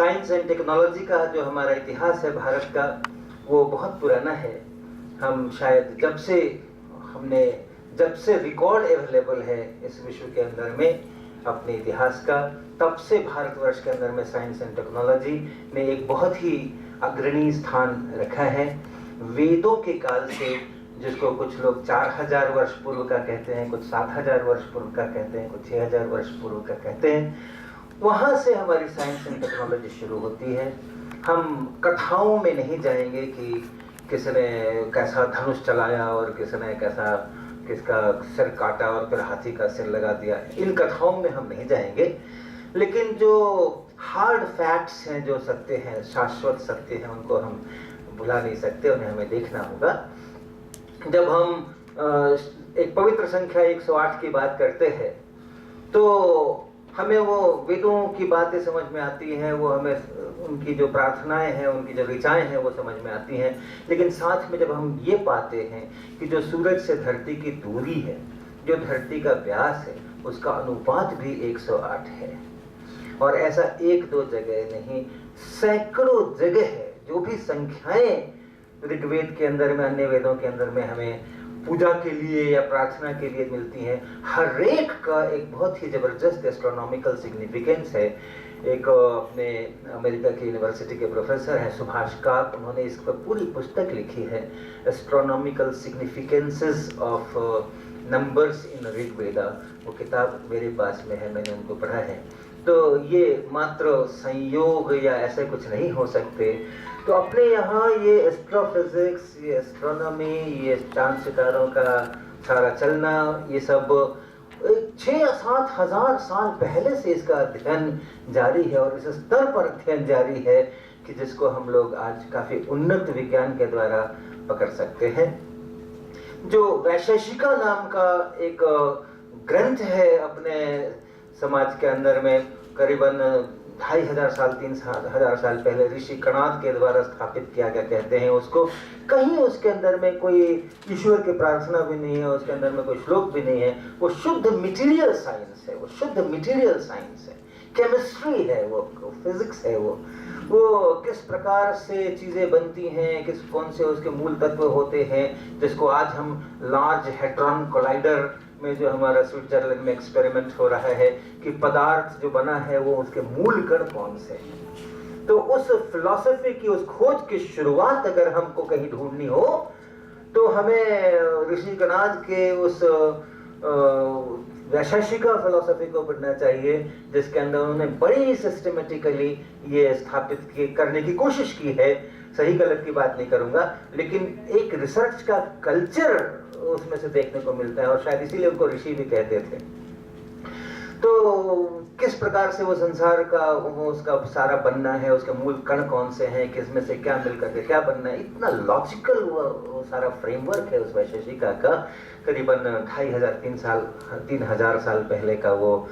Science and technology का जो हमारा इतिहास है भारत का, वो बहुत पुराना है। हम शायद जब से रिकॉर्ड अवेलेबल है इस विश्व के अंदर में अपने इतिहास का, तब से भारतवर्ष के अंदर में साइंस एंड टेक्नोलॉजी ने एक बहुत ही अग्रणी स्थान रखा है। वेदों के काल से, जिसको कुछ लोग 4000 वर्ष पूर्व का कहते हैं, कुछ 7000 वर्ष पूर्व का कहते हैं, कुछ 6000 वर्ष पूर्व का कहते हैं, वहाँ से हमारी साइंस एंड टेक्नोलॉजी शुरू होती है। हम कथाओं में नहीं जाएंगे कि किसने कैसा धनुष चलाया और किसने किसका सिर काटा और फिर हाथी का सिर लगा दिया, इन कथाओं में हम नहीं जाएंगे। लेकिन जो हार्ड फैक्ट्स हैं, जो सत्य हैं, शाश्वत सत्य हैं, उनको हम भुला नहीं सकते, उन्हें हमें देखना होगा। जब हम एक पवित्र संख्या 108 की बात करते हैं तो हमें वो वेदों की बातें समझ में आती हैं, वो हमें उनकी जो प्रार्थनाएं हैं, उनकी जो ऋचाएं हैं, वो समझ में आती हैं। लेकिन साथ में जब हम ये पाते हैं कि जो सूरज से धरती की दूरी है, जो धरती का व्यास है, उसका अनुपात भी 108 है, और ऐसा 1-2 जगह नहीं, सैकड़ों जगह है। जो भी संख्याएं ऋग्वेद के अंदर में, अन्य वेदों के अंदर में हमें पूजा के लिए या प्रार्थना के लिए मिलती हैं, हर एक का एक बहुत ही जबरदस्त एस्ट्रोनॉमिकल सिग्निफिकेंस है। एक अपने अमेरिका की यूनिवर्सिटी के प्रोफेसर हैं सुभाष काक, उन्होंने इस पर पूरी पुस्तक लिखी है, astronomical significances of numbers in Rigveda. वो किताब मेरे पास में है, मैंने उनको पढ़ा है। तो ये मात्र संयोग या ऐसे कुछ नहीं हो सकते। तो अपने यहाँ ये एस्ट्रोफिजिक्स, ये एस्ट्रोनॉमी, ये चांद सितारों का सारा चलना, ये सब 6-7 हजार साल पहले से इसका अध्ययन जारी है, और इस स्तर पर अध्ययन जारी है कि जिसको हम लोग आज काफी उन्नत विज्ञान के द्वारा पकड़ सकते हैं। जो वैशेषिका नाम का एक ग्रंथ है अपने समाज के अंदर में, करीबन 2500 साल 3000 साल पहले ऋषि कणाद के द्वारा स्थापित किया गया कहते हैं उसको। कहीं उसके अंदर में कोई ईश्वर की प्रार्थना भी नहीं है, उसके अंदर में कोई श्लोक भी नहीं है। वो शुद्ध मटेरियल साइंस है, वो शुद्ध मटेरियल साइंस है, केमिस्ट्री है, वो फिजिक्स है। वो किस प्रकार से चीजें बनती हैं, कौन से उसके मूल तत्व होते हैं, जिसको आज हम लार्ज हेड्रॉन कोलाइडर में, जो हमारा स्विट्जरलैंड में एक्सपेरिमेंट हो रहा है, कि पदार्थ जो बना है वो उसके मूल कण कौन से हैं। तो उस फिलॉसफी की, उस खोज की शुरुआत अगर हमको कहीं ढूंढनी हो तो हमें ऋषि कणाद के उस वैशेषिका फिलॉसफी को पढ़ना चाहिए, जिसके अंदर उन्होंने बड़ी सिस्टमेटिकली ये स्थापित करने की कोशिश की है। सही गलत की बात नहीं करूंगा, लेकिन एक रिसर्च का कल्चर उसमें से देखने को मिलता है, और शायद इसीलिए उनको ऋषि भी कहते थे। तो किस प्रकार से वो संसार का उसका सारा बनना है, उसके मूल कण कौन से हैं, किसमें से क्या मिल करके क्या बनना है, इतना लॉजिकल वो सारा फ्रेमवर्क है उस वैशेषिका का। करीबन 2500-3000 साल पहले का वो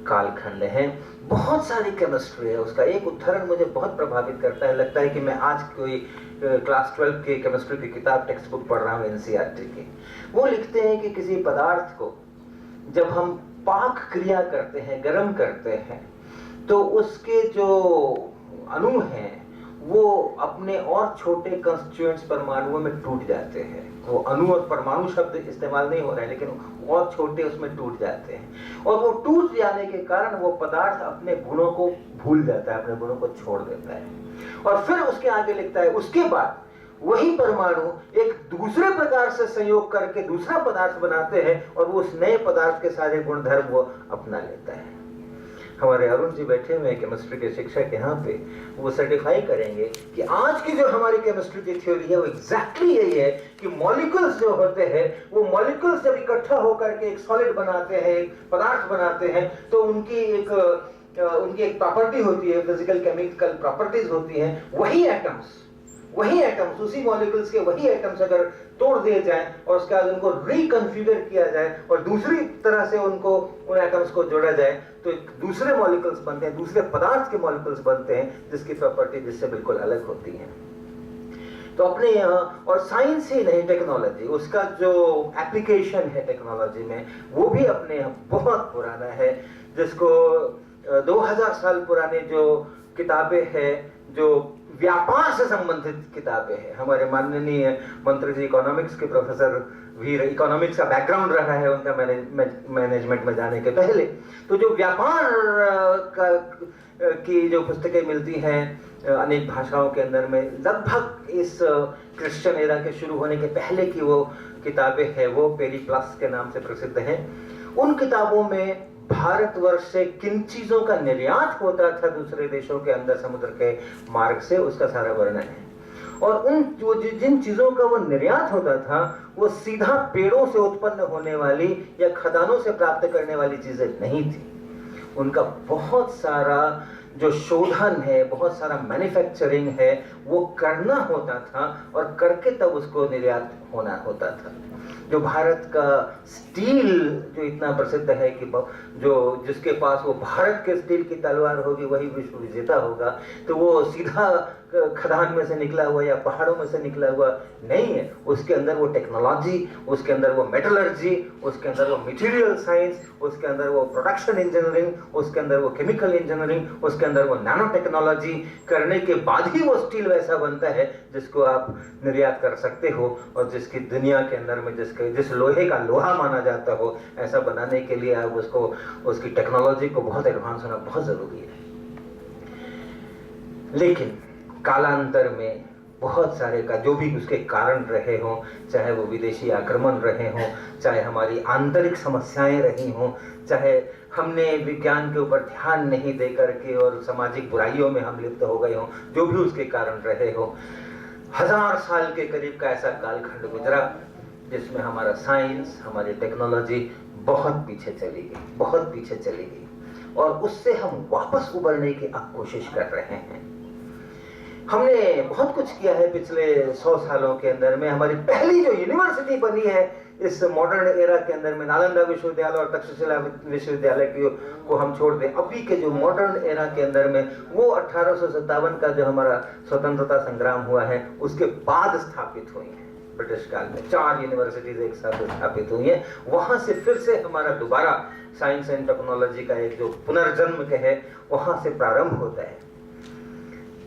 कालखंड है। बहुत सारी केमिस्ट्री है उसका। एक उदाहरण मुझे बहुत प्रभावित करता है, लगता है कि मैं आज कोई क्लास 12 की केमिस्ट्री की किताब, टेक्स्ट बुक पढ़ रहा हूँ एनसीईआरटी की। वो लिखते हैं कि किसी पदार्थ को जब हम पाक क्रिया करते हैं, गर्म करते हैं, तो उसके जो अणु हैं वो अपने और छोटे कंस्टिट्यूएंट्स परमाणुओं में टूट जाते हैं। वो अणु और परमाणु शब्द इस्तेमाल नहीं हो रहा है, लेकिन और छोटे उसमें टूट जाते हैं, और वो टूट जाने के कारण वो पदार्थ अपने गुणों को भूल जाता है, अपने गुणों को छोड़ देता है। और फिर उसके आगे लिखता है, उसके बाद वही परमाणु एक दूसरे प्रकार से संयोग करके दूसरा पदार्थ बनाते हैं, और वो उस नए पदार्थ के सारे गुणधर्म वो अपना लेता है। हमारे अरुण जी बैठे हुए हैं केमिस्ट्री के शिक्षक यहाँ पे, वो सर्टिफाई करेंगे कि आज की जो हमारी केमिस्ट्री की थ्योरी है वो एग्जैक्टली यही है कि मॉलिक्यूल्स जो होते हैं, वो मॉलिक्यूल्स जब इकट्ठा होकर के एक सॉलिड बनाते हैं, एक पदार्थ बनाते हैं, तो उनकी एक प्रॉपर्टी होती है, फिजिकल केमिकल प्रॉपर्टीज होती हैं। वही एटम्स, उसी मॉलिक्यूल्स के वही एटम्स अगर तोड़ दिए जाएं और उसके बाद उनको रिकन्फिगर किया जाए और दूसरी तरह से उन एटम्स को जोड़ा जाए, तो एक दूसरे मॉलिक्यूल्स बनते हैं, दूसरे पदार्थ के मॉलिक्यूल्स बनते हैं, जिसकी प्रॉपर्टी जिससे बिल्कुल अलग होती है। तो अपने यहाँ, और साइंस ही नहीं, टेक्नोलॉजी, उसका जो एप्लीकेशन है टेक्नोलॉजी में, वो भी अपने यहाँ बहुत पुराना है। जिसको 2000 साल पुराने जो किताबें हैं जो व्यापार से संबंधित किताबें हैं। हमारे माननीय मंत्री जी इकोनॉमिक्स के प्रोफेसर भी, इकोनॉमिक्स का बैकग्राउंड रहा है उनका मैनेजमेंट में जाने के पहले। तो जो व्यापार की जो पुस्तकें मिलती हैं अनेक भाषाओं के अंदर में, लगभग इस क्रिश्चियन एरा के शुरू होने के पहले की वो किताबें हैं, वो पेरीप्लस के नाम से प्रसिद्ध हैं। उन किताबों में भारतवर्ष से किन चीजों का निर्यात होता था दूसरे देशों के अंदर समुद्र के मार्ग से, उसका सारा वर्णन है। और उन जिन चीजों का वो निर्यात होता था वो सीधा पेड़ों से उत्पन्न होने वाली या खदानों से प्राप्त करने वाली चीजें नहीं थी। उनका बहुत सारा जो शोधन है, बहुत सारा मैन्युफैक्चरिंग है, वो करना होता था और करके तब उसको निर्यात होना होता था। जो भारत का स्टील जो इतना प्रसिद्ध है कि जो जिसके पास वो भारत के स्टील की तलवार होगी वही विश्व विजेता होगा, तो वो सीधा खदान में से निकला हुआ या पहाड़ों में से निकला हुआ नहीं है। उसके अंदर वो टेक्नोलॉजी, उसके अंदर वो मेटलर्जी, उसके अंदर वो मटेरियल साइंस, उसके अंदर वो प्रोडक्शन इंजीनियरिंग, उसके अंदर वो केमिकल इंजीनियरिंग, उसके अंदर वो नैनो टेक्नोलॉजी करने के बाद ही वो स्टील वैसा बनता है जिसको आप निर्यात कर सकते हो और जिसकी दुनिया के अंदर में जिस लोहे का लोहा माना जाता हो, ऐसा बनाने के लिए आप उसकी टेक्नोलॉजी को बहुत एडवांस होना बहुत जरूरी है। लेकिन कालांतर में बहुत सारे का जो भी उसके कारण रहे हों, चाहे वो विदेशी आक्रमण रहे हों, चाहे हमारी आंतरिक समस्याएं रही हों, चाहे हमने विज्ञान के ऊपर ध्यान नहीं दे करके और सामाजिक बुराइयों में हम लिप्त हो गए हों, जो भी उसके कारण रहे हों, 1000 साल के करीब का ऐसा कालखंड गुजरा जिसमें हमारा साइंस, हमारी टेक्नोलॉजी बहुत पीछे चली गई, बहुत पीछे चली गई, और उससे हम वापस उबरने की अब कोशिश कर रहे हैं। हमने बहुत कुछ किया है पिछले 100 सालों के अंदर में। हमारी पहली जो यूनिवर्सिटी बनी है इस मॉडर्न एरा के अंदर में, नालंदा विश्वविद्यालय और तक्षशिला विश्वविद्यालय को हम छोड़ दें, अभी के जो मॉडर्न एरा के अंदर में वो 1857 का जो हमारा स्वतंत्रता संग्राम हुआ है उसके बाद स्थापित हुई है। ब्रिटिश काल में 4 यूनिवर्सिटीज एक साथ स्थापित हुई हैं। वहां से फिर से हमारा दोबारा साइंस एंड टेक्नोलॉजी का एक जो पुनर्जन्म के है वहां से प्रारंभ होता है।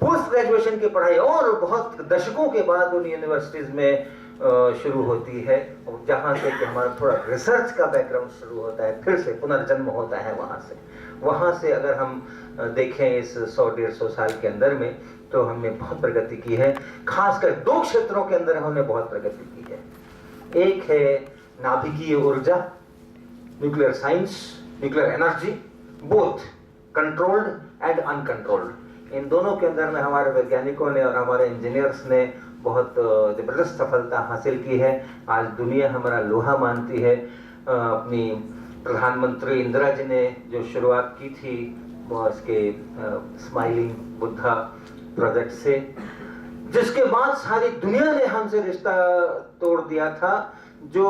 पोस्ट ग्रेजुएशन की पढ़ाई और बहुत दशकों के बाद उन यूनिवर्सिटीज में शुरू होती है, जहां से कि हमारा थोड़ा रिसर्च का बैकग्राउंड शुरू होता है, फिर से पुनर्जन्म होता है वहां से अगर हम देखें इस 100-150 साल के अंदर में, तो हमने बहुत प्रगति की है। खासकर 2 क्षेत्रों के अंदर हमने बहुत प्रगति की है। एक है नाभिकीय ऊर्जा, nuclear science, nuclear energy, both controlled and uncontrolled. इन दोनों के अंदर में हमारे वैज्ञानिकों ने और हमारे इंजीनियर्स ने बहुत जबरदस्त सफलता हासिल की है। आज दुनिया हमारा लोहा मानती है। अपनी प्रधानमंत्री इंदिरा जी ने जो शुरुआत की थी वो उसके स्माइलिंग बुद्धा प्रोजेक्ट से, जिसके बाद सारी दुनिया ने हमसे रिश्ता तोड़ दिया था। जो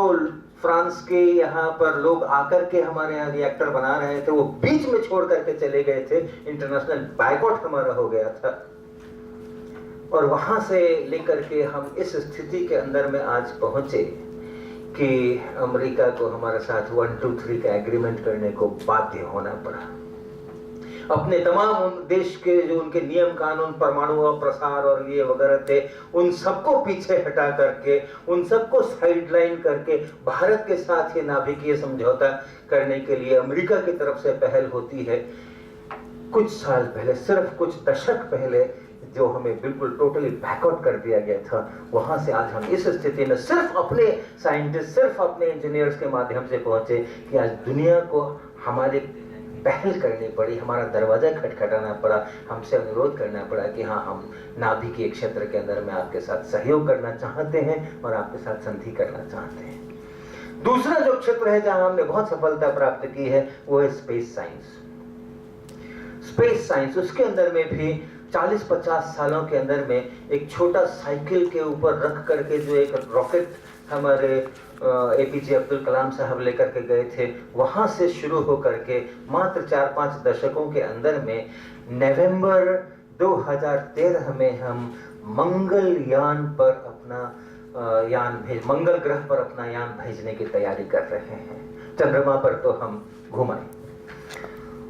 फ्रांस के यहाँ पर लोग आकर के हमारे यहाँ रिएक्टर बना रहे थे वो बीच में छोड़ करके चले गए थे, इंटरनेशनल बायकॉट हमारा हो गया था। और वहां से लेकर के हम इस स्थिति के अंदर में आज पहुंचे कि अमेरिका को हमारे साथ 1, 2, 3 का एग्रीमेंट करने को बाध्य होना पड़ा। अपने तमाम देश के जो उनके नियम कानून, परमाणु प्रसार और ये वगैरह थे, उन सबको पीछे हटा करके, उन सबको साइडलाइन करके भारत के साथ ये नाभिकीय समझौता करने के लिए अमेरिका की तरफ से पहल होती है। कुछ साल पहले, सिर्फ कुछ दशक पहले, जो हमें बिल्कुल टोटली बैकआउट कर दिया गया था, वहां से आज हम इस स्थिति में सिर्फ अपने साइंटिस्ट, सिर्फ अपने इंजीनियर्स के माध्यम से पहुंचे कि आज दुनिया को हमारे पहल करनी पड़ी, हमारा दरवाजा खटखटाना पड़ा, हमसे अनुरोध करना पड़ा कि हाँ, हम नाभिकीय क्षेत्र के अंदर में आपके साथ सहयोग करना चाहते हैं और आपके साथ संधि करना चाहते हैं। दूसरा जो क्षेत्र है जहां हमने बहुत सफलता प्राप्त की है वो है स्पेस साइंस। स्पेस साइंस, उसके अंदर में भी 40-50 सालों के अंदर में एक छोटा साइकिल के ऊपर रख करके जो एक रॉकेट हमारे एपीजे अब्दुल कलाम साहब लेकर के गए थे, वहां से शुरू होकर के मात्र 4-5 दशकों के अंदर में नवंबर 2013 में हम मंगलयान पर अपना मंगल ग्रह पर अपना यान भेजने की तैयारी कर रहे हैं। चंद्रमा पर तो हम घुमाए।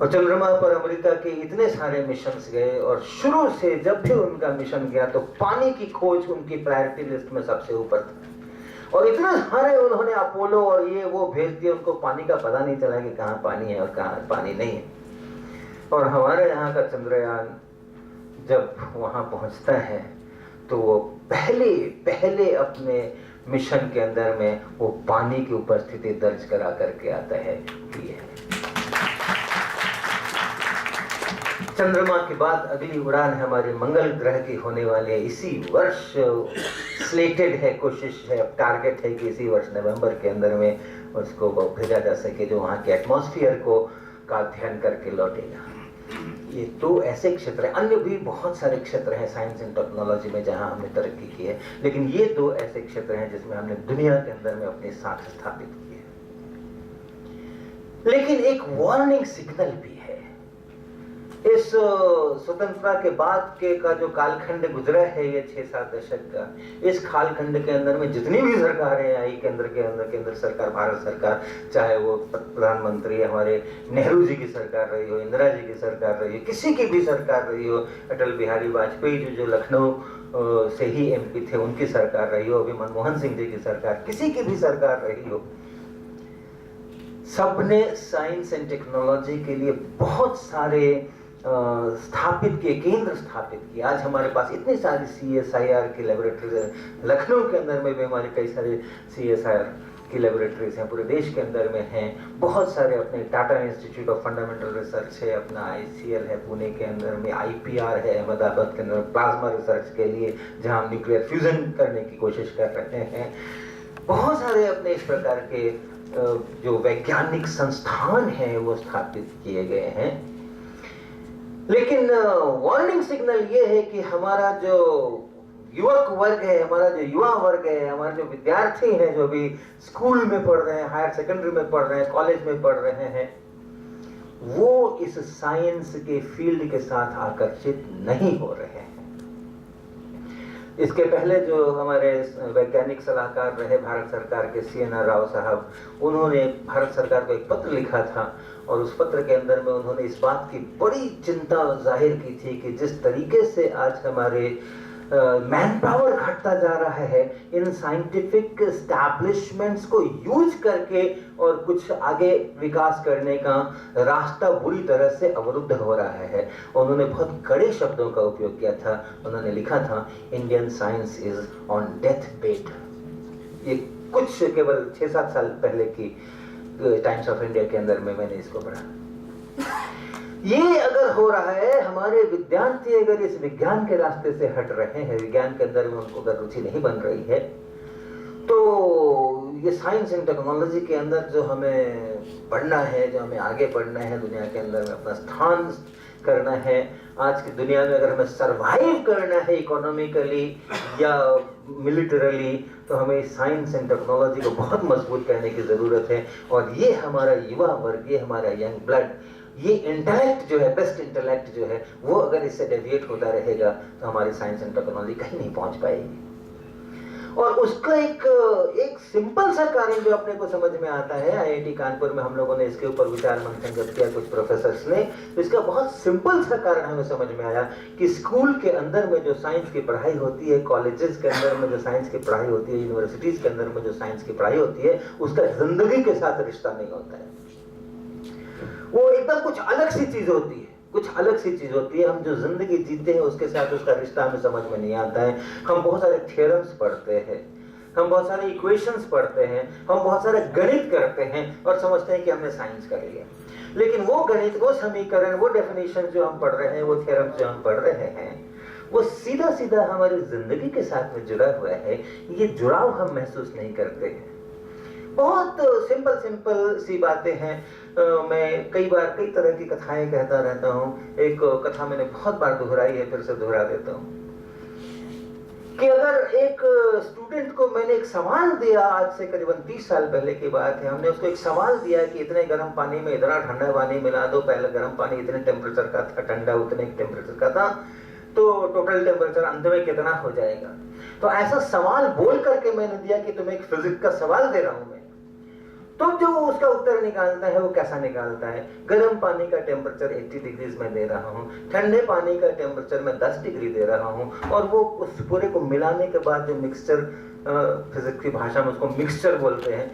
और चंद्रमा पर अमेरिका के इतने सारे मिशंस गए और शुरू से जब भी उनका मिशन गया तो पानी की खोज उनकी प्रायोरिटी लिस्ट में सबसे ऊपर था। और इतने सारे उन्होंने अपोलो और ये वो भेज दिए, उनको पानी का पता नहीं चला कि कहाँ पानी है और कहाँ पानी नहीं है। और हमारे यहाँ का चंद्रयान जब वहाँ पहुँचता है तो वो पहले अपने मिशन के अंदर में वो पानी की उपस्थिति दर्ज करा करके आता है। ये है चंद्रमा के बाद अगली उड़ान हमारे मंगल ग्रह की होने वाली है। इसी वर्ष स्लेटेड है, कोशिश है, टारगेट है कि इसी वर्ष नवंबर के अंदर में उसको भेजा जा सके, जो वहाँ के एटमॉस्फेयर को का अध्ययन करके लौटेगा। ये तो ऐसे क्षेत्र हैं, अन्य भी बहुत सारे क्षेत्र हैं साइंस एंड टेक्नोलॉजी में जहां हमने तरक्की की है, लेकिन ये दो ऐसे क्षेत्र हैं जिसमें हमने दुनिया के अंदर में अपनी साख स्थापित की है। लेकिन एक वार्निंग सिग्नल भी है। इस स्वतंत्रता के बाद के का जो कालखंड गुजरा है, ये 6-7 दशक का, इस कालखंड के अंदर में जितनी भी सरकारें आई, केंद्र सरकार, भारत सरकार, चाहे वो प्रधानमंत्री हमारे नेहरू जी की सरकार रही हो, इंदिरा जी की सरकार रही हो, किसी की भी सरकार रही हो, अटल बिहारी वाजपेयी जो लखनऊ से ही MP थे उनकी सरकार रही हो, अभी मनमोहन सिंह जी की सरकार, किसी की भी सरकार रही हो, सबने साइंस एंड टेक्नोलॉजी के लिए बहुत सारे स्थापित किए, केंद्र स्थापित किए। आज हमारे पास इतनी सारी CSIR की लेबोरेटरीज है, लखनऊ के अंदर में भी हमारे कई सारे CSIR की लेबोरेटरीज हैं, पूरे देश के अंदर में हैं। बहुत सारे अपने Tata institute of fundamental research है, अपना ICL है पुणे के अंदर में, IPR है अहमदाबाद के अंदर प्लाज्मा रिसर्च के लिए, जहां हम न्यूक्लियर फ्यूजन करने की कोशिश कर रहे हैं। बहुत सारे अपने इस प्रकार के जो वैज्ञानिक संस्थान हैं वो स्थापित किए गए हैं। लेकिन वार्निंग सिग्नल ये है कि हमारा जो युवक वर्ग है, हमारा जो युवा वर्ग है, हमारे जो विद्यार्थी हैं, जो भी स्कूल में पढ़ रहे हैं, हायर सेकेंडरी में पढ़ रहे हैं, कॉलेज में पढ़ रहे हैं, वो इस साइंस के फील्ड के साथ आकर्षित नहीं हो रहे हैं। इसके पहले जो हमारे वैज्ञानिक सलाहकार रहे भारत सरकार के CNR राव साहब, उन्होंने भारत सरकार को एक पत्र लिखा था और उस पत्र के अंदर में उन्होंने इस बात की बड़ी चिंता जाहिर की थी कि जिस तरीके से आज हमारे मैन पावर घटता जा रहा है, इन साइंटिफिक एस्टैब्लिशमेंट्स को यूज करके और कुछ आगे विकास करने का रास्ता बुरी तरह से अवरुद्ध हो रहा है। उन्होंने बहुत कड़े शब्दों का उपयोग किया था। उन्होंने लिखा था, Indian science is on death bed. ये कुछ केवल 6-7 साल पहले की टाइम्स ऑफ इंडिया के अंदर में मैंने इसको पढ़ा। ये अगर हो रहा है, हमारे विद्यार्थी अगर इस विज्ञान के रास्ते से हट रहे हैं, विज्ञान के अंदर में उनको अगर रुचि नहीं बन रही है, तो ये साइंस एंड टेक्नोलॉजी के अंदर जो हमें बढ़ना है, जो हमें आगे बढ़ना है, दुनिया के अंदर में अपना स्थान करना है, आज की दुनिया में अगर हमें सरवाइव करना है इकोनॉमिकली या मिलिटरली, तो हमें साइंस एंड टेक्नोलॉजी को बहुत मजबूत करने की जरूरत है। और ये हमारा युवा वर्ग, ये हमारा यंग ब्लड, ये इंटेलेक्ट जो है, बेस्ट इंटेलेक्ट जो है, वो अगर इससे डेविएट होता रहेगा तो हमारी साइंस एंड टेक्नोलॉजी कहीं नहीं पहुंच पाएगी। और उसका एक सिंपल सा कारण जो अपने को समझ में आता है, IIT कानपुर में हम लोगों ने इसके ऊपर विचार मंथन जब किया कुछ प्रोफेसर्स ने, तो इसका बहुत सिंपल सा कारण हमें समझ में आया कि स्कूल के अंदर में जो साइंस की पढ़ाई होती है, कॉलेजेस के अंदर में जो साइंस की पढ़ाई होती है, यूनिवर्सिटीज के अंदर में जो साइंस की पढ़ाई होती है, उसका जिंदगी के साथ रिश्ता नहीं होता है। वो एकदम कुछ अलग सी चीज होती है, कुछ अलग सी चीज होती है। हम जो जिंदगी जीते हैं उसके साथ उसका रिश्ता हमें समझ में नहीं आता है। हम बहुत सारे थ्योरम्स पढ़ते हैं, हम बहुत सारे इक्वेशंस पढ़ते हैं, हम बहुत सारे गणित करते हैं और समझते हैं कि हमने साइंस कर लिया। लेकिन वो गणित, वो समीकरण, वो डेफिनेशन जो हम पढ़ रहे हैं, वो थ्योरम्स जो हम पढ़ रहे हैं, वो सीधा सीधा हमारी जिंदगी के साथ में जुड़ा हुआ है। ये जुड़ाव हम महसूस नहीं करते हैं। बहुत सिंपल सी बातें हैं। मैं कई बार कई तरह की कथाएं कहता रहता हूँ। एक कथा मैंने बहुत बार दोहराई है, फिर से दोहरा देता हूँ कि अगर एक स्टूडेंट को मैंने एक सवाल दिया, आज से करीबन 30 साल पहले की बात है, हमने उसको एक सवाल दिया कि इतने गर्म पानी में इतना ठंडा पानी मिला दो, पहले गर्म पानी इतने टेम्परेचर का था, ठंडा उतने टेम्परेचर का था, तो टोटल टेम्परेचर अंत में कितना हो जाएगा। तो ऐसा सवाल बोल करके मैंने दिया कि तुम्हें एक फिजिक्स का सवाल दे रहा हूं मैं, तो जो उसका उत्तर निकालता है वो कैसा निकालता है? गर्म पानी का टेम्परेचर 80 डिग्रीज में दे रहा हूँ, ठंडे पानी का टेम्परेचर मैं 10 डिग्री दे रहा हूँ, और वो उस पूरे को मिलाने के बाद जो मिक्सचर, फिजिक्स की भाषा में उसको मिक्सचर बोलते हैं,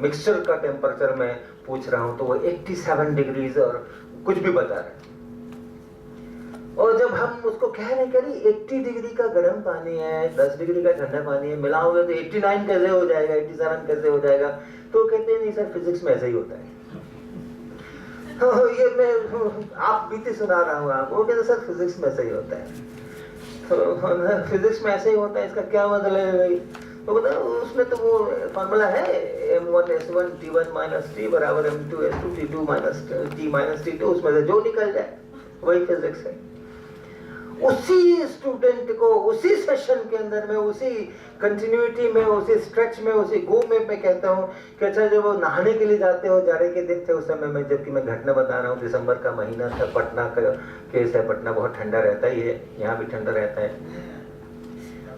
मिक्सचर का टेम्परेचर मैं पूछ रहा हूँ, तो वो 87 डिग्रीज और कुछ भी बता रहा है। और जब हम उसको कह रहे हैं कि 80 डिग्री का गर्म पानी है, 10 डिग्री का ठंडा पानी है, मिलाओगे तो 89 कैसे हो जाएगा, 87 कैसे हो जाएगा? तो कहते हैं नहीं सर, फिजिक्स में ऐसा ही होता है। ये मैं आप बीती सुना रहा हूँ आपको, कहते सर फिजिक्स में ऐसा ही होता है। तो फिजिक्स में ऐसे ही होता है, इसका क्या मतलब है भाई? तो बोला उसमें तो वो फॉर्मूला है m1s1 t1 - t बराबर m2s2 t2 - t2, उसमें से जो निकल जाए वही फिजिक्स है। उसी स्टूडेंट को उसी सेशन के अंदर में, उसी कंटिन्यूटी में, उसी स्ट्रेच में, उसी गो में मैं कहता हूँ कि अच्छा जब वो नहाने के लिए जाते हो, जाड़े के दिन थे उस समय में, जबकि मैं घटना बता रहा हूँ, दिसंबर का महीना था, पटना का केस है, पटना बहुत ठंडा रहता ही है, यहाँ भी ठंडा रहता है।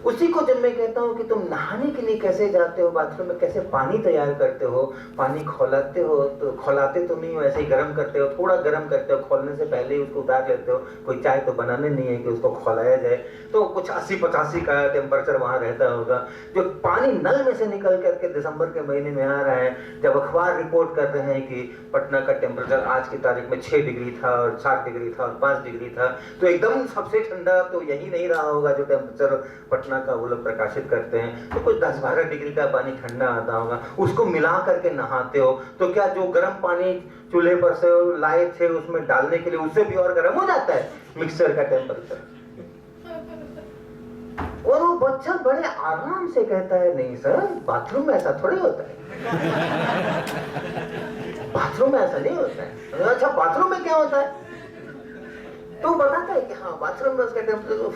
उसी को जब मैं कहता हूँ कि तुम नहाने के लिए कैसे जाते हो, बाथरूम में कैसे पानी तैयार करते हो, पानी खौलाते हो, तो खौलाते तो नहीं हो, ऐसे ही गर्म करते हो, थोड़ा गर्म करते हो, खोलने से पहले ही उसको उतार लेते हो, कोई चाय तो बनाने नहीं है कि उसको खौलाया जाए, तो कुछ 80-85 का टेम्परेचर वहाँ रहता होगा। जो पानी नल में से निकल करके दिसंबर के महीने में आ रहा है, जब अखबार रिपोर्ट कर रहे हैं कि पटना का टेम्परेचर आज की तारीख में 6 डिग्री था और 7 डिग्री था और 5 डिग्री था, तो एकदम सबसे ठंडा तो यही नहीं रहा होगा जो टेम्परेचर पटना का वो लोग प्रकाशित करते हैं, तो कुछ 10-12 डिग्री का पानी ठंडा आता होगा, उसको मिला करके नहाते हो, तो क्या जो गर्म पानी चूल्हे पर से लाए थे उसमें डालने के लिए, उससे भी और गर्म हो जाता है मिक्सर का टेम्परेचर? और वो बच्चा बड़े आराम से कहता है नहीं सर, बाथरूम में ऐसा थोड़ी होता है, बाथरूम में ऐसा नहीं होता है। अच्छा बाथरूम में क्या होता है? तो बताता है कि हाँ बाथरूम में उसका टेम्परेचर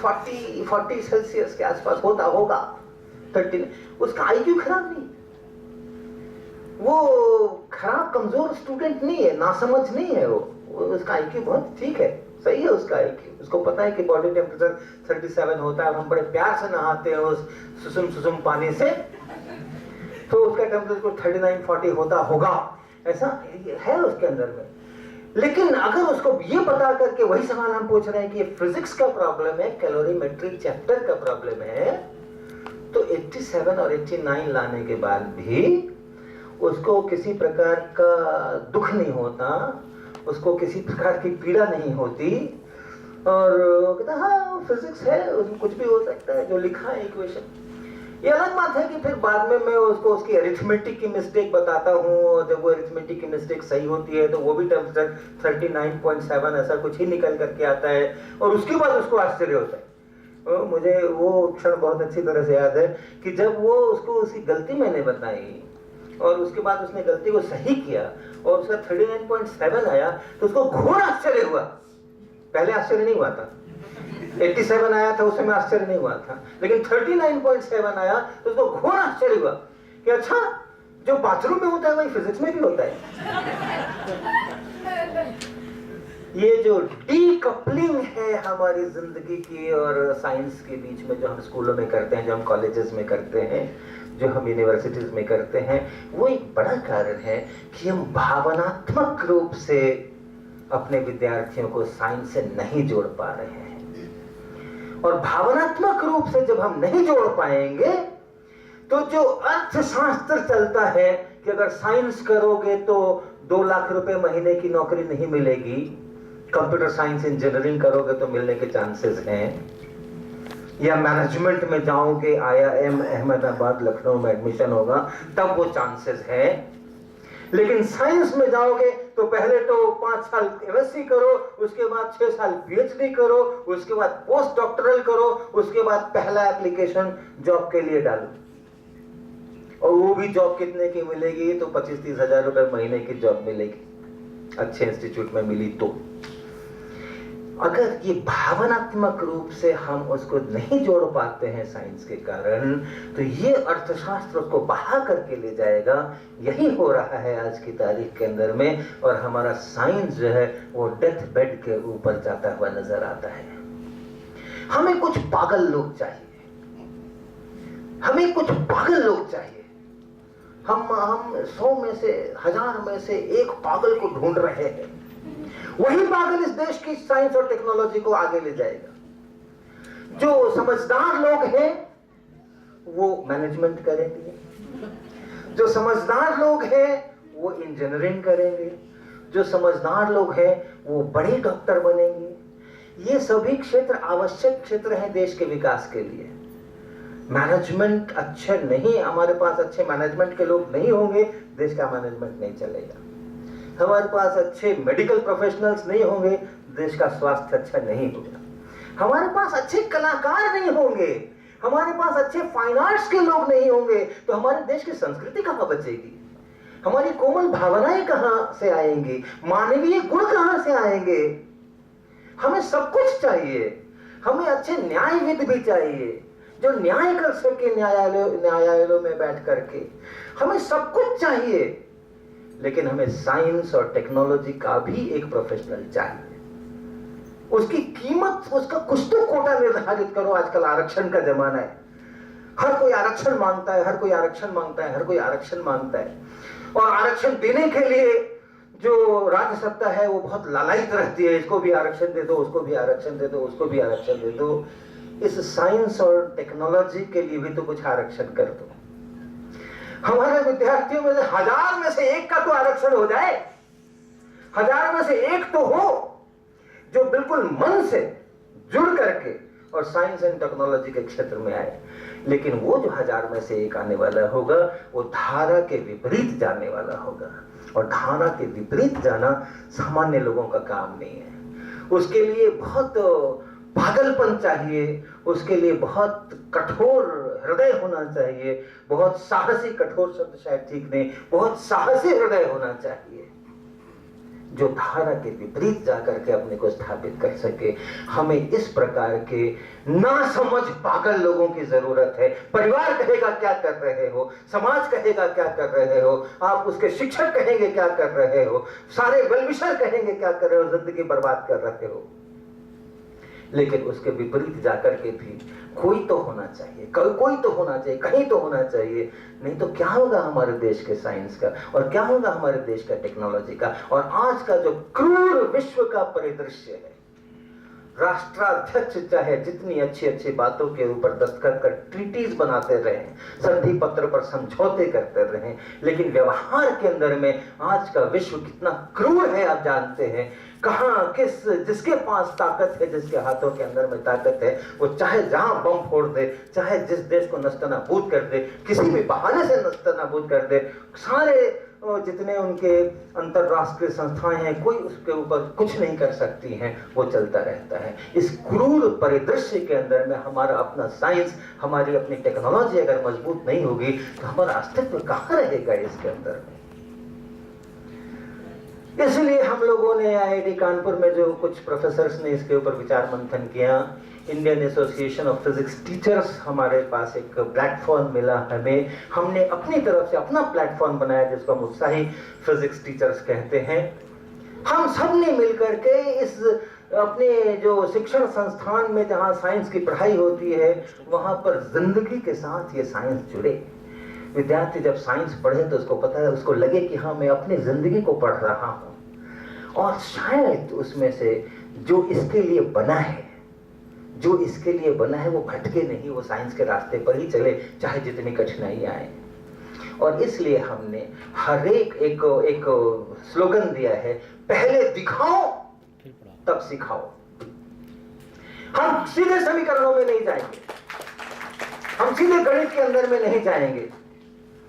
40 सेल्सियस के आसपास होता होगा, 30। उसका आईक्यू खराब नहीं, वो खराब कमजोर स्टूडेंट नहीं है, नासमझ नहीं है वो, उसका आईक्यू बहुत ठीक है, सही है उसका आईक्यू। उसको पता है कि बॉडी टेम्परेचर 37 होता है, हम बड़े प्यार से नहाते हैं उस सुसुम पानी से, तो उसका टेम्परेचर 39-40 होता होगा, ऐसा है उसके अंदर में। लेकिन अगर उसको ये बता करके वही सवाल हम पूछ रहे हैं कि ये फिजिक्स का प्रॉब्लम है, कैलोरीमेट्री चैप्टर का प्रॉब्लम है, तो 87 और 89 लाने के बाद भी उसको किसी प्रकार का दुख नहीं होता, उसको किसी प्रकार की पीड़ा नहीं होती, और कहता हाँ फिजिक्स है, उसमें कुछ भी हो सकता है, जो लिखा है इक्वेशन। ये अलग बात है कि फिर बाद में मैं उसको उसकी अरिथमेटिक की मिस्टेक बताता हूँ, और जब वो अरिथमेटिक की मिस्टेक सही होती है तो वो भी टेम्परेचर 39.7 ऐसा कुछ ही निकल करके आता है, और उसके बाद उसको आश्चर्य होता है। मुझे वो क्षण बहुत अच्छी तरह से याद है कि जब वो उसको उसकी गलती मैंने बताई और उसके बाद उसने गलती को सही किया और उसका 39.7 आया, तो उसको घोर आश्चर्य हुआ। पहले आश्चर्य नहीं हुआ था, 87 आया था उस समय आश्चर्य नहीं हुआ था, लेकिन 39.7 आया तो उसको घोर आश्चर्य हुआ कि अच्छा जो बाथरूम में होता है वही फिजिक्स में भी होता है। ये जो डीकपलिंग है हमारी जिंदगी की और साइंस के बीच में, जो हम स्कूलों में करते हैं, जो हम कॉलेजेस में करते हैं, जो हम यूनिवर्सिटीज में करते हैं, वो एक बड़ा कारण है कि हम भावनात्मक रूप से अपने विद्यार्थियों को साइंस से नहीं जोड़ पा रहे हैं। और भावनात्मक रूप से जब हम नहीं जोड़ पाएंगे तो जो अर्थशास्त्र चलता है कि अगर साइंस करोगे तो 2 लाख रुपए महीने की नौकरी नहीं मिलेगी, कंप्यूटर साइंस इंजीनियरिंग करोगे तो मिलने के चांसेस हैं, या मैनेजमेंट में जाओगे IIM अहमदाबाद लखनऊ में एडमिशन होगा तब वो चांसेस है। लेकिन साइंस में जाओगे तो पहले तो 5 साल MSc करो, उसके बाद 6 साल PhD करो, उसके बाद पोस्ट डॉक्टरल करो, उसके बाद पहला एप्लीकेशन जॉब के लिए डालो, और वो भी जॉब कितने की मिलेगी? तो 25-30 हजार रुपए महीने की जॉब मिलेगी, अच्छे इंस्टीट्यूट में मिली तो। अगर ये भावनात्मक रूप से हम उसको नहीं जोड़ पाते हैं साइंस के कारण, तो ये अर्थशास्त्र उसको बढ़ा करके ले जाएगा। यही हो रहा है आज की तारीख के अंदर में, और हमारा साइंस जो है वो डेथ बेड के ऊपर जाता हुआ नजर आता है। हमें कुछ पागल लोग चाहिए, हमें कुछ पागल लोग चाहिए हम 100 में से 1000 में से एक पागल को ढूंढ रहे हैं। वही पागल इस देश की साइंस और टेक्नोलॉजी को आगे ले जाएगा। जो समझदार लोग हैं वो मैनेजमेंट करेंगे, जो समझदार लोग हैं वो इंजीनियरिंग करेंगे, जो समझदार लोग हैं वो बड़े डॉक्टर बनेंगे। ये सभी क्षेत्र आवश्यक क्षेत्र हैं देश के विकास के लिए। मैनेजमेंट अच्छे नहीं, हमारे पास अच्छे मैनेजमेंट के लोग नहीं होंगे, देश का मैनेजमेंट नहीं चलेगा। हमारे पास अच्छे मेडिकल प्रोफेशनल्स नहीं होंगे, देश का स्वास्थ्य अच्छा नहीं होगा। हमारे पास अच्छे कलाकार नहीं होंगे, हमारे पास अच्छे फाइन आर्ट्स के लोग नहीं होंगे, तो हमारे देश की संस्कृति कहां बचेगी? हमारी कोमल भावनाएं कहां से आएंगी? मानवीय गुण कहां से आएंगे? हमें सब कुछ चाहिए। हमें अच्छे न्यायविद भी चाहिए जो न्याय कर सके न्यायालयों में बैठ करके। हमें सब कुछ चाहिए, लेकिन हमें साइंस और टेक्नोलॉजी का भी एक प्रोफेशनल चाहिए। उसकी कीमत, उसका कुछ तो कोटा निर्धारित करो। आजकल आरक्षण का जमाना है, हर कोई आरक्षण मांगता है, हर कोई आरक्षण मांगता है, हर कोई आरक्षण मांगता है। और आरक्षण देने के लिए जो राज्य सत्ता है वो बहुत लालायित रहती है, इसको भी आरक्षण दे दो, उसको भी आरक्षण दे दो, उसको भी आरक्षण दे दो। इस साइंस और टेक्नोलॉजी के लिए भी तो कुछ आरक्षण कर दो। हमारे विद्यार्थियों में से 1000 में से एक का तो आरक्षण हो जाए। 1000 में से एक तो हो जो बिल्कुल मन से जुड़ करके और साइंस एंड टेक्नोलॉजी के क्षेत्र में आए। लेकिन वो जो 1000 में से एक आने वाला होगा वो धारा के विपरीत जाने वाला होगा, और धारा के विपरीत जाना सामान्य लोगों का काम नहीं है। उसके लिए बहुत पागलपन चाहिए, उसके लिए बहुत कठोर हृदय होना चाहिए, बहुत साहसी, कठोर शब्द शायद ठीक नहीं, बहुत साहसी हृदय होना चाहिए जो धारा के विपरीत जाकर के अपने को स्थापित कर सके। हमें इस प्रकार के नासमझ पागल लोगों की जरूरत है। परिवार कहेगा क्या कर रहे हो, समाज कहेगा क्या कर रहे हो, आप उसके शिक्षक कहेंगे क्या कर रहे हो, सारे वेलविशर कहेंगे क्या कर रहे हो, जिंदगी बर्बाद कर रहे हो। लेकिन उसके विपरीत जाकर के भी कोई तो होना चाहिए, कोई तो होना चाहिए, कहीं तो होना चाहिए। नहीं तो क्या होगा हमारे देश के साइंस का, और क्या होगा हमारे देश का टेक्नोलॉजी का। और आज का जो क्रूर विश्व का परिदृश्य है, राष्ट्राध्यक्ष चाहे जितनी अच्छी अच्छी बातों के ऊपर दस्तखत कर ट्रीटीज बनाते रहे, संधि पत्र पर समझौते करते रहे, लेकिन व्यवहार के अंदर में आज का विश्व कितना क्रूर है आप जानते हैं। कहां किस, जिसके पास ताकत है, जिसके हाथों के अंदर में ताकत है, वो चाहे जहां बम फोड़ दे, चाहे जिस देश को नस्तनाबूद कर दे, किसी भी बहाने से नस्तनाबूद कर दे, सारे जितने उनके अंतरराष्ट्रीय संस्थाएं हैं, कोई उसके ऊपर कुछ नहीं कर सकती हैं, वो चलता रहता है। इस क्रूर परिदृश्य के अंदर में हमारा अपना साइंस, हमारी अपनी टेक्नोलॉजी अगर मजबूत नहीं होगी तो हमारा अस्तित्व कहां रहेगा इसके अंदर में। इसलिए हम लोगों ने IIT कानपुर में जो कुछ प्रोफेसर्स ने इसके ऊपर विचार मंथन किया, Indian association of physics teachers, हमारे पास एक प्लेटफॉर्म मिला हमें, हमने अपनी तरफ से अपना प्लेटफॉर्म बनाया जिसको हम उत्साही फिजिक्स टीचर्स कहते हैं। हम सब ने मिलकर के इस अपने जो शिक्षण संस्थान में जहाँ साइंस की पढ़ाई होती है वहाँ पर जिंदगी के साथ ये साइंस जुड़े। विद्यार्थी जब साइंस पढ़े तो उसको पता है, उसको लगे कि हाँ मैं अपनी जिंदगी को पढ़ रहा हूँ, और शायद उसमें से जो इसके लिए बना है, जो इसके लिए बना है वो भटके नहीं, वो साइंस के रास्ते पर ही चले, चाहे जितनी कठिनाई आए। और इसलिए हमने हर एक स्लोगन दिया है, पहले दिखाओ तब सिखाओ। हम सीधे समीकरणों में नहीं जाएंगे, हम सीधे गणित के अंदर में नहीं जाएंगे,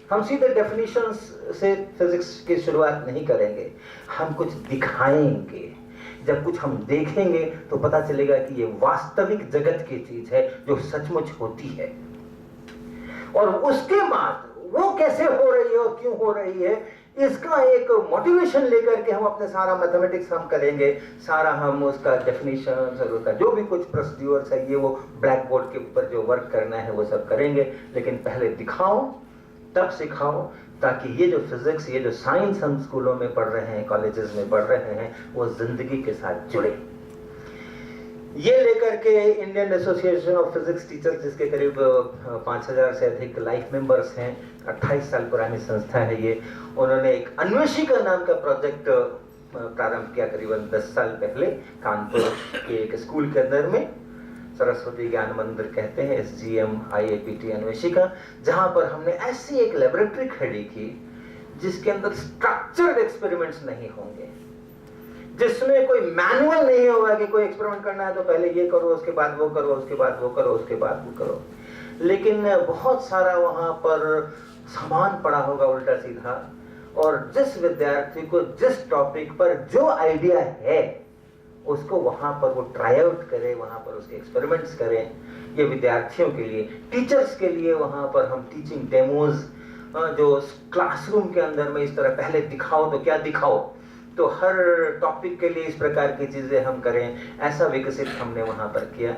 हम सीधे डेफिनेशंस से फिजिक्स की शुरुआत नहीं करेंगे, हम कुछ दिखाएंगे। जब कुछ हम देखेंगे तो पता चलेगा कि ये वास्तविक जगत की चीज है जो सचमुच होती है, और उसके बाद वो कैसे हो रही है और क्यों हो रही है इसका एक मोटिवेशन लेकर के हम अपने सारा मैथमेटिक्स हम करेंगे, सारा हम उसका डेफिनेशन और उसका जो भी कुछ प्रोसीड्यूर्स है ये वो ब्लैक बोर्ड के ऊपर जो वर्क करना है वो सब करेंगे। लेकिन पहले दिखाओ तब सिखाओ, ताकि ये जो फिजिक्स, ये जो साइंस हम स्कूलों में पढ़ रहे हैं, कॉलेजेस में पढ़ रहे हैं, वो जिंदगी के साथ जुड़े। ये लेकर के Indian association of physics teachers, जिसके करीब 5000 से अधिक लाइफ मेंबर्स हैं, 28 साल पुरानी संस्था है ये, उन्होंने एक अन्वेषिका नाम का प्रोजेक्ट प्रारंभ किया करीबन 10 साल पहले कानपुर के एक स्कूल के अंदर में, सरस्वती ज्ञान मंदिर कहते हैं, SGM IAPT अन्वेषिका, जहां पर हमने ऐसी एक लेबोरेटरी खड़ी की जिसके अंदर स्ट्रक्चर्ड एक्सपेरिमेंट्स नहीं होंगे, जिसमें कोई मैनुअल नहीं होगा कि कोई एक्सपेरिमेंट करना है तो पहले ये करो, उसके बाद वो करो, उसके बाद वो करो, उसके बाद वो करो, लेकिन बहुत सारा वहां पर सामान पड़ा होगा उल्टा सीधा, और जिस विद्यार्थी को जिस टॉपिक पर जो आइडिया है उसको वहां पर वो ट्राई आउट करे, वहां पर उसके एक्सपेरिमेंट्स करें। ये विद्यार्थियों के लिए, टीचर्स के लिए वहां पर हम टीचिंग डेमोज, जो क्लासरूम के अंदर में इस तरह पहले दिखाओ तो क्या दिखाओ, तो हर टॉपिक के लिए इस प्रकार की चीजें हम करें, ऐसा विकसित हमने वहां पर किया।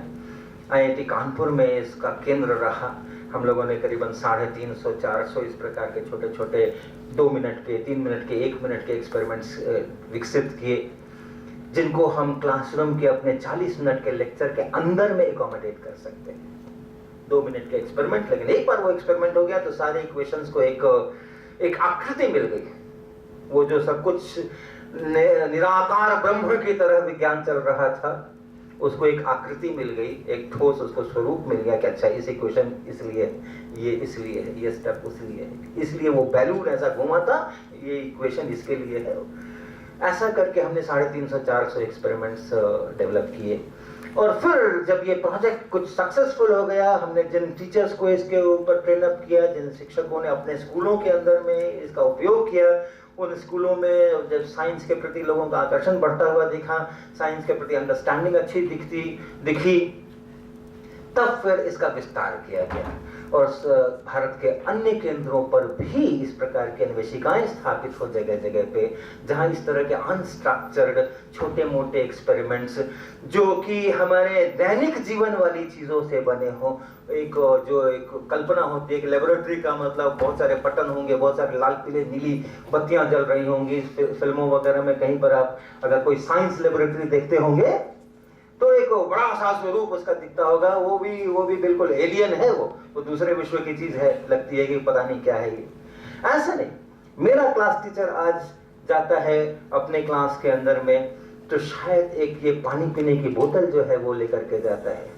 IIT कानपुर में इसका केंद्र रहा। हम लोगों ने करीबन 350-400 इस प्रकार के छोटे छोटे 2 मिनट के, 3 मिनट के, 1 मिनट के एक्सपेरिमेंट्स विकसित किए, जिनको हम क्लासरूम के अपने 40 मिनट के लेक्चर के अंदर में एकोमोडेट कर सकते हैं। 2 मिनट के एक्सपेरिमेंट, लेकिन एक बार वो एक्सपेरिमेंट हो गया तो सारे इक्वेशंस को एक आकृति मिल गई। वो जो सब कुछ निराकार ब्रह्म की तरह विज्ञान चल रहा था, उसको एक आकृति मिल गई, एक ठोस उसको स्वरूप मिल गया कि अच्छा इस इक्वेशन इसलिए है, ये इसलिए है, ये स्टेप इसलिए है, इसलिए वो बैलून ऐसा घूमा था, ये इक्वेशन इसके लिए है। ऐसा करके हमने 350-400 एक्सपेरिमेंट्स डेवलप किए। और फिर जब ये प्रोजेक्ट कुछ सक्सेसफुल हो गया, हमने जिन टीचर्स को इसके ऊपर ट्रेन अप किया, जिन शिक्षकों ने अपने स्कूलों के अंदर में इसका उपयोग किया, उन स्कूलों में जब साइंस के प्रति लोगों का आकर्षण बढ़ता हुआ दिखा, साइंस के प्रति अंडरस्टैंडिंग अच्छी दिखी, तब फिर इसका विस्तार किया गया और भारत के अन्य केंद्रों पर भी इस प्रकार की अन्वेषिकाएं स्थापित हो जगह जगह पे, जहां इस तरह के अनस्ट्रक्चर्ड छोटे मोटे एक्सपेरिमेंट्स जो कि हमारे दैनिक जीवन वाली चीजों से बने हो, एक कल्पना होती है कि लेबोरेटरी का मतलब बहुत सारे बटन होंगे, बहुत सारे लाल पीले नीली बत्तियां जल रही होंगी। फिल्मों वगैरह में कहीं पर आप अगर कोई साइंस लेबोरेटरी देखते होंगे तो एक बड़ा सा स्वरूप उसका दिखता होगा, वो भी बिल्कुल एलियन है, वो दूसरे विश्व की चीज है, लगती है कि पता नहीं क्या है ये। ऐसा नहीं, मेरा क्लास टीचर आज जाता है अपने क्लास के अंदर में तो शायद एक ये पानी पीने की बोतल जो है वो लेकर के जाता है।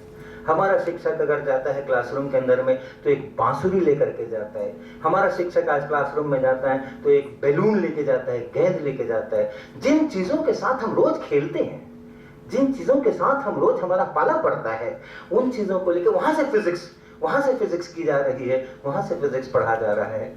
हमारा शिक्षक अगर जाता है क्लासरूम के अंदर में तो एक बांसुरी लेकर के जाता है। हमारा शिक्षक आज क्लासरूम में जाता है तो एक बैलून लेके जाता है, गेंद लेके जाता है। जिन चीजों के साथ हम रोज खेलते हैं, जिन चीजों के साथ हम रोज हमारा पाला पड़ता है, उन चीजों को लेकर वहां से फिजिक्स की जा रही है, वहां से फिजिक्स पढ़ा जा रहा है।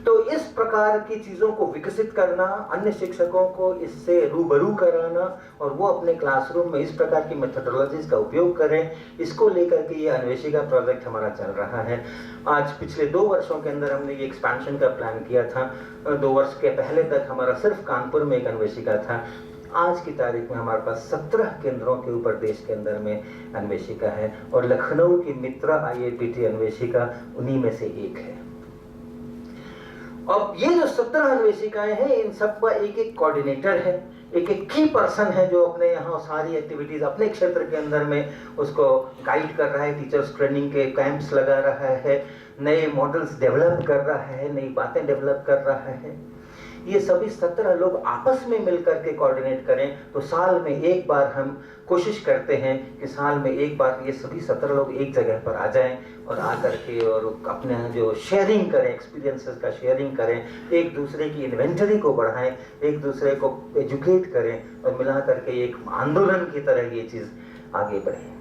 तो इस प्रकार की चीजों को विकसित करना, अन्य शिक्षकों को इससे रूबरू कराना और वो अपने क्लासरूम में इस प्रकार की मेथोडोलॉजीज का उपयोग करें, इसको लेकर के ये अन्वेषिका प्रोजेक्ट हमारा चल रहा है। आज पिछले 2 वर्षों के अंदर हमने ये एक्सपेंशन का प्लान किया था। 2 वर्ष के पहले तक हमारा सिर्फ कानपुर में एक अन्वेषिका था। आज की तारीख में हमारे पास 17 केंद्रों के ऊपर देश के अंदर में अन्वेषिका है और लखनऊ की मित्रा IAPT अन्वेषिका उन्हीं में से एक है। अब ये जो 17 अन्वेषिकाएं हैं, इन सब का एक कोऑर्डिनेटर है, एक की पर्सन है जो अपने यहाँ सारी एक्टिविटीज अपने क्षेत्र के अंदर में उसको गाइड कर रहा है, टीचर्स ट्रेनिंग के कैंप्स लगा रहा है, नए मॉडल्स डेवलप कर रहा है, नई बातें डेवलप कर रहा है। ये सभी 17 लोग आपस में मिलकर के कोऑर्डिनेट करें तो साल में एक बार हम कोशिश करते हैं कि साल में एक बार ये सभी 17 लोग एक जगह पर आ जाएं और आकर के और अपने जो शेयरिंग करें, एक्सपीरियंसेस का शेयरिंग करें, एक दूसरे की इन्वेंटरी को बढ़ाएं, एक दूसरे को एजुकेट करें और मिला करके एक आंदोलन की तरह ये चीज़ आगे बढ़े।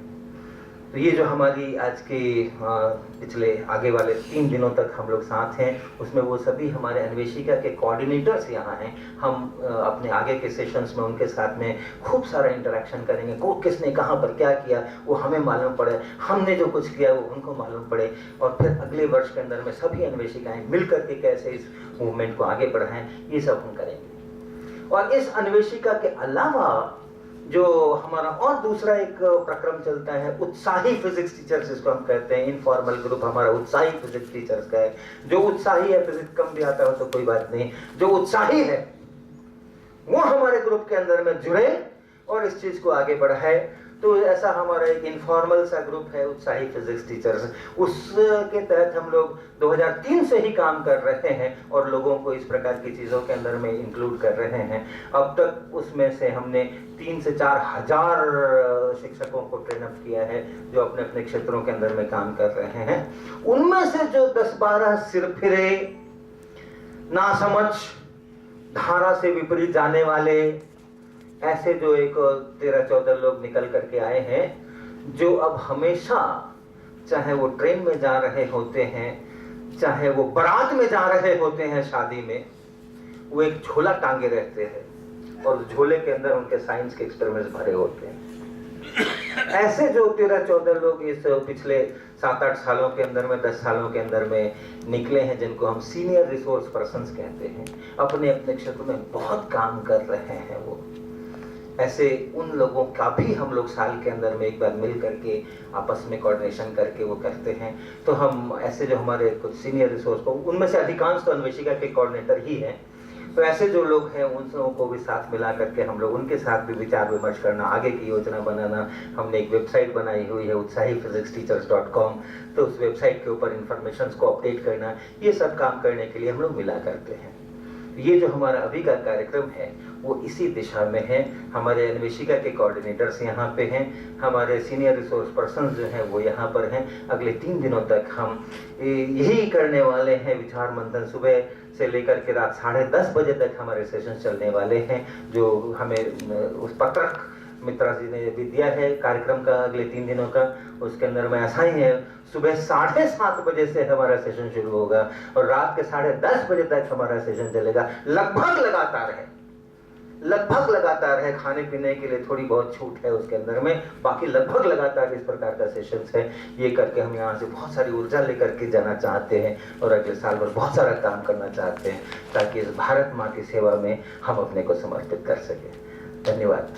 तो ये जो हमारी आज के पिछले आगे वाले 3 दिनों तक हम लोग साथ हैं, उसमें वो सभी हमारे अन्वेषिका के कोऑर्डिनेटर्स यहाँ हैं। हम अपने आगे के सेशंस में उनके साथ में खूब सारा इंटरेक्शन करेंगे। को किसने कहाँ पर क्या किया वो हमें मालूम पड़े, हमने जो कुछ किया वो उनको मालूम पड़े, और फिर अगले वर्ष के अंदर में सभी अन्वेषिकाएँ मिल करके कैसे इस मूवमेंट को आगे बढ़ाएं, ये सब हम करेंगे। और इस अन्वेषिका के अलावा जो हमारा और दूसरा एक प्रक्रम चलता है, उत्साही फिजिक्स टीचर्स जिसको हम कहते हैं, इनफॉर्मल ग्रुप हमारा उत्साही फिजिक्स टीचर्स का है। जो उत्साही है, फिजिक्स कम भी आता हो तो कोई बात नहीं, जो उत्साही है वो हमारे ग्रुप के अंदर में जुड़े और इस चीज को आगे बढ़ाए। तो ऐसा हमारा एक इनफॉर्मल सा ग्रुप है उत्साही फिजिक्स टीचर्स, उसके तहत हम लोग 2003 से ही काम कर रहे हैं और लोगों को इस प्रकार की चीज़ों के अंदर में इंक्लूड कर रहे हैं। अब तक उसमें से हमने 3 से 4 हजार शिक्षकों को ट्रेन अप किया है जो अपने अपने क्षेत्रों के अंदर में काम कर रहे हैं। उनमें से जो 10-12 सिरफिरे, नासमझ, धारा से विपरीत जाने वाले ऐसे जो एक 13-14 लोग निकल करके आए हैं, जो अब हमेशा चाहे वो ट्रेन में जा रहे होते हैं, चाहे वो बारात में जा रहे होते हैं, शादी में, वो एक झोला टांगे रहते हैं और झोले के अंदर उनके साइंस के एक्सपेरिमेंट्स भरे होते हैं। ऐसे जो 13-14 लोग इस पिछले 7-8 सालों के अंदर में, 10 सालों के अंदर में निकले हैं, जिनको हम सीनियर रिसोर्स पर्सन्स कहते हैं, अपने अपने क्षेत्र में बहुत काम कर रहे हैं। वो ऐसे उन लोगों का भी हम लोग साल के अंदर में एक बार मिल करके आपस में कोऑर्डिनेशन करके वो करते हैं। तो हम ऐसे जो हमारे कुछ सीनियर रिसोर्स को, उनमें से अधिकांश तो अन्वेषिका के कोऑर्डिनेटर ही हैं, तो ऐसे जो लोग हैं उन सबों को भी साथ मिला करके हम लोग उनके साथ भी विचार विमर्श करना, आगे की योजना बनाना। हमने एक वेबसाइट बनाई हुई है utsahiphysicsteachers.com, तो उस वेबसाइट के ऊपर इंफॉर्मेशन को अपडेट करना, ये सब काम करने के लिए हम लोग मिला करते हैं। ये जो हमारा अभी का कार्यक्रम है वो इसी दिशा में है। हमारे अन्वेषिका के कोऑर्डिनेटर्स यहाँ पे हैं, हमारे सीनियर रिसोर्स पर्सन जो हैं वो यहाँ पर हैं। अगले 3 दिनों तक हम यही करने वाले हैं, विचार मंथन। सुबह से लेकर के रात 10:30 बजे तक हमारे सेशन चलने वाले हैं, जो हमें उस पत्रक मित्रा जी ने भी दिया है कार्यक्रम का अगले 3 दिनों का। उसके अंदर में ऐसा ही है, सुबह 7:30 बजे से हमारा सेशन शुरू होगा और रात के 10:30 बजे तक हमारा सेशन चलेगा। लगभग लगातार है, खाने पीने के लिए थोड़ी बहुत छूट है उसके अंदर में, बाकी लगभग लगातार इस प्रकार का सेशंस है। ये करके हम यहाँ से बहुत सारी ऊर्जा लेकर के जाना चाहते हैं और अगले साल भर बहुत सारा काम करना चाहते हैं, ताकि इस भारत माँ की सेवा में हम अपने को समर्पित कर सकें। धन्यवाद।